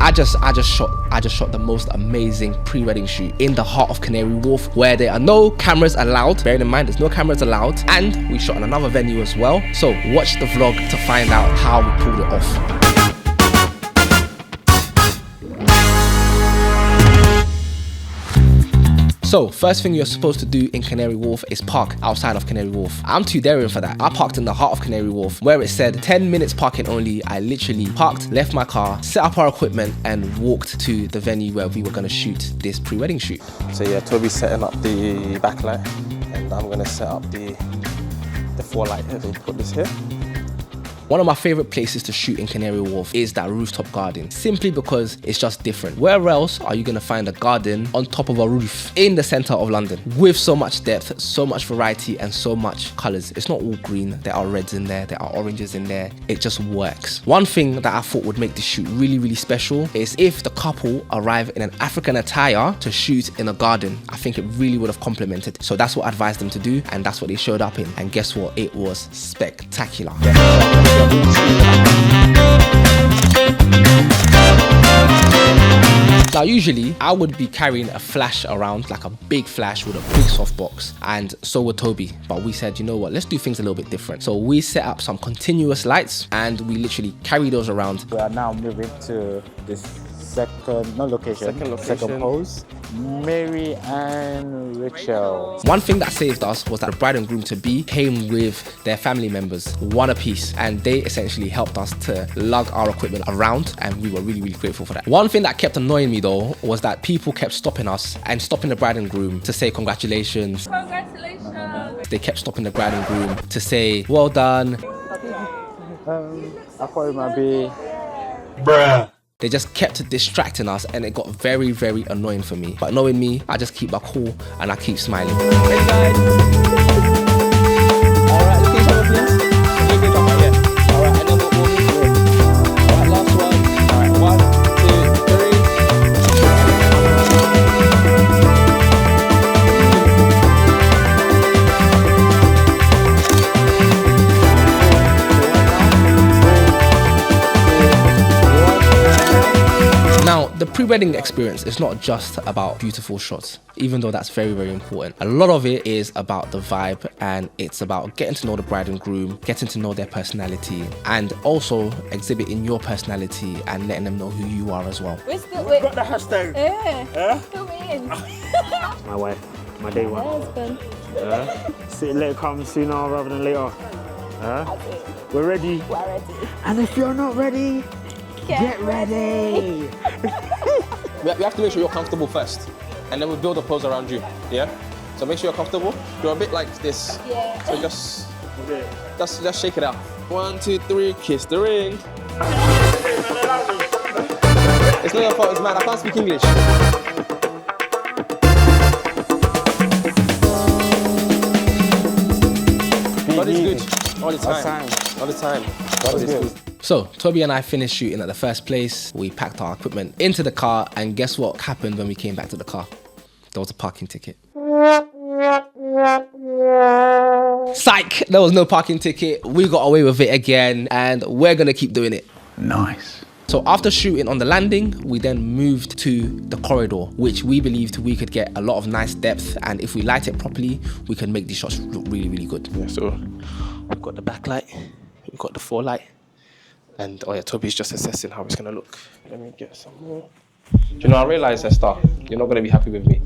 I just shot the most amazing pre-wedding shoot in the heart of Canary Wharf, where there are no cameras allowed. Bearing in mind, there's no cameras allowed, and we shot in another venue as well. So watch the vlog to find out how we pulled it off. So, first thing you're supposed to do in Canary Wharf is park outside of Canary Wharf. I'm too daring for that. I parked in the heart of Canary Wharf, where it said 10 minutes parking only. I literally parked, left my car, set up our equipment, and walked to the venue where we were gonna shoot this pre-wedding shoot. So yeah, Toby's setting up the backlight, and I'm gonna set up the forelight here. So put this here. One of my favorite places to shoot in Canary Wharf is that rooftop garden, simply because it's just different. Where else are you gonna find a garden on top of a roof in the center of London with so much depth, so much variety, and so much colors? It's not all green. There are reds in there, there are oranges in there. It just works. One thing that I thought would make this shoot really, really special is if the couple arrive in an African attire to shoot in a garden. I think it really would have complemented. So that's what I advised them to do, and that's what they showed up in. And guess what? It was spectacular. Now usually I would be carrying a flash around, like a big flash with a big softbox, and so would Toby, but we said, you know what, let's do things a little bit different. So we set up some continuous lights and we literally carry those around. We are now moving to this second pose. Mary and Rachel. One thing that saved us was that the bride and groom to be came with their family members, one apiece, and they essentially helped us to lug our equipment around, and we were really, really grateful for that. One thing that kept annoying me though was that people kept stopping us and stopping the bride and groom to say congratulations. Congratulations. They kept stopping the bride and groom to say well done. I thought it might be Bruh. They just kept distracting us, and it got very, very annoying for me. But knowing me, I just keep my cool and I keep smiling. Hey guys. Alright, can you come up please? Can you come up here? Alright, and then we'll move through. Alright, last one. Alright, 1, 2, 3. Now, the pre-wedding experience is not just about beautiful shots, even though that's very, very important. A lot of it is about the vibe, and it's about getting to know the bride and groom, getting to know their personality, and also exhibiting your personality and letting them know who you are as well. Where's the Got the hashtag. Come in. my wife, my day one. Husband. Let it come sooner rather than later. We're ready. We're ready. And if you're not ready, get ready. We have to make sure you're comfortable first, and then we build a pose around you, yeah? So make sure you're comfortable. You're a bit like this. Yeah. So just shake it out. 1, 2, 3, kiss the ring. It's not your fault, it's mine. I can't speak English. God is good all the time. All the time. God is good. So, Toby and I finished shooting at the first place. We packed our equipment into the car, and guess what happened when we came back to the car? There was a parking ticket. Psych! There was no parking ticket. We got away with it again, and we're gonna keep doing it. Nice. So after shooting on the landing, we then moved to the corridor, which we believed we could get a lot of nice depth, and if we light it properly, we can make these shots look really, really good. Yeah, so we've got the backlight, we've got the forelight, and oh yeah, Toby's just assessing how it's gonna look. Let me get some more. Do you know, I realized, Esther, you're not gonna be happy with me.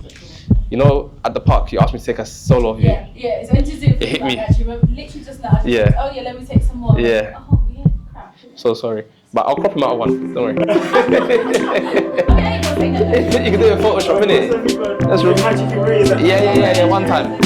You know, at the park, you asked me to take a solo of you. Yeah. So when did you do It hit me. Actually, literally just now. Yeah. Oh yeah, let me take some more. Yeah. Oh yeah, crap. So sorry. But I'll crop him out of one, don't worry. Okay, you'll take that. You can do a Photoshop, innit? That's really Yeah, one time.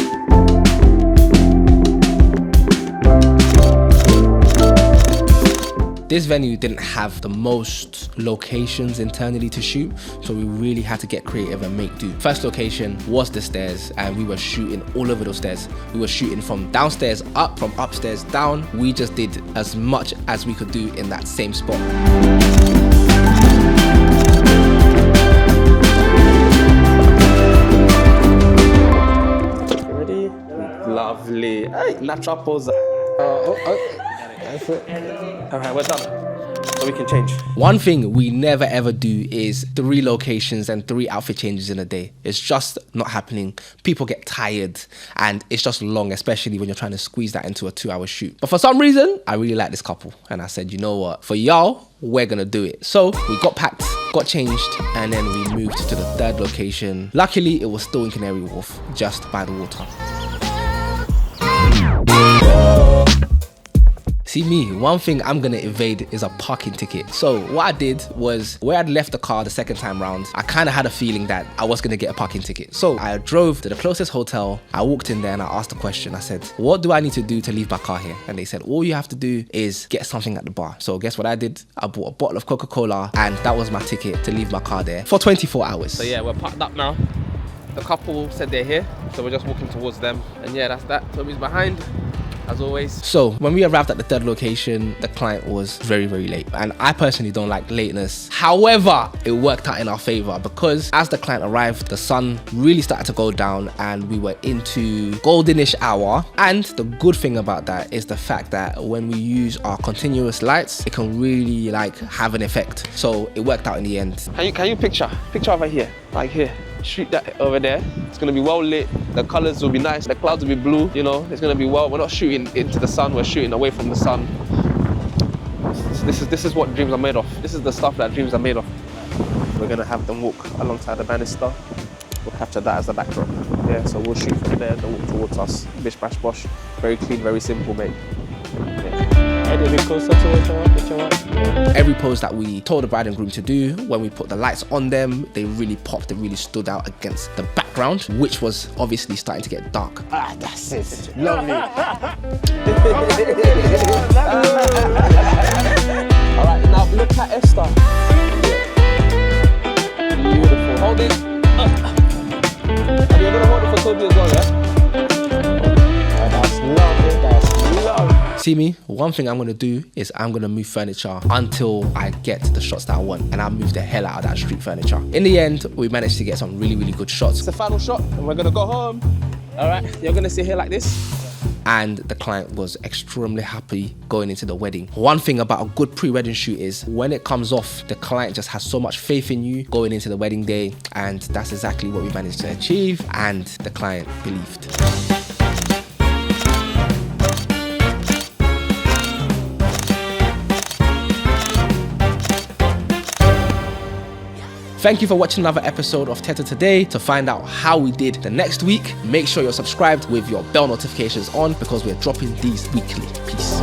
This venue didn't have the most locations internally to shoot, so we really had to get creative and make do. First location was the stairs, and we were shooting all over those stairs. We were shooting from downstairs up, from upstairs down. We just did as much as we could do in that same spot. Ready? Lovely. Hey, natural pose. Alright, we're done. so we can change. One thing we never ever do is 3 locations and 3 outfit changes in a day. It's just not happening. People get tired and it's just long, especially when you're trying to squeeze that into a 2-hour shoot. But for some reason, I really like this couple. And I said, you know what? For y'all, we're gonna do it. So we got packed, got changed, and then we moved to the 3rd location. Luckily, it was still in Canary Wharf, just by the water. See me, one thing I'm gonna evade is a parking ticket. So what I did was, where I'd left the car the second time round, I kind of had a feeling that I was gonna get a parking ticket. So I drove to the closest hotel, I walked in there and I asked a question. I said, what do I need to do to leave my car here? And they said, all you have to do is get something at the bar. So guess what I did? I bought a bottle of Coca-Cola and that was my ticket to leave my car there for 24 hours. So yeah, we're parked up now. The couple said they're here, so we're just walking towards them. And yeah, that's that. Toby's behind, as always. So when we arrived at the 3rd location, the client was very, very late. And I personally don't like lateness. However, it worked out in our favor because as the client arrived, the sun really started to go down and we were into goldenish hour. And the good thing about that is the fact that when we use our continuous lights, it can really like have an effect. So it worked out in the end. Can you picture over here, like here? Shoot that over there. It's gonna be well lit. The colors will be nice. The clouds will be blue. You know, it's gonna be well. We're not shooting into the sun. We're shooting away from the sun. This is what dreams are made of. This is the stuff that dreams are made of. We're gonna have them walk alongside the banister. We'll capture that as the backdrop. Yeah. So we'll shoot from there. They'll walk towards us. Bish bash bosh. Very clean. Very simple, mate. Yeah. Head a bit closer towards her. Every pose that we told the bride and groom to do, when we put the lights on them, they really popped, they really stood out against the background, which was obviously starting to get dark. Ah, that's it. Lovely. Alright, now look at Esther. Beautiful. Hold it. And you're gonna hold it for Toby as well, yeah? That's lovely. That's lovely. See me, one thing I'm gonna do is I'm gonna move furniture until I get the shots that I want, and I'll move the hell out of that street furniture. In the end, we managed to get some really, really good shots. It's the final shot, and we're gonna go home. Alright, you're gonna sit here like this. And the client was extremely happy going into the wedding. One thing about a good pre-wedding shoot is when it comes off, the client just has so much faith in you going into the wedding day, and that's exactly what we managed to achieve, and the client believed. Thank you for watching another episode of Teta Today. To find out how we did the next week, make sure you're subscribed with your bell notifications on because we're dropping these weekly. Peace.